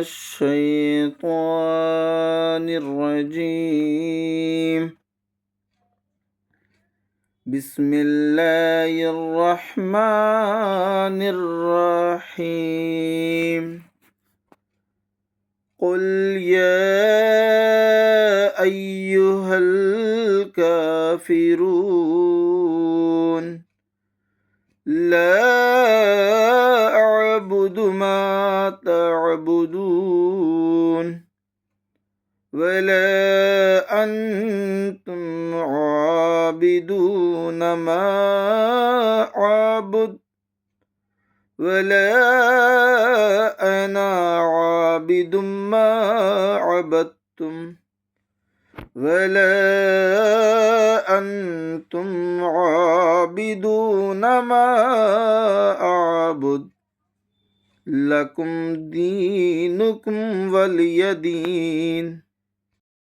الشيطان الرجيم بسم الله الرحمن الرحيم قل يا أيها الكافرون لا أعبد ما تعبدون ولا أنتم عابدون ما أعبد ولا أنا عابد ما عبدتم ولا أنتم عابدون ما أعبد لكم دينكم ولي دين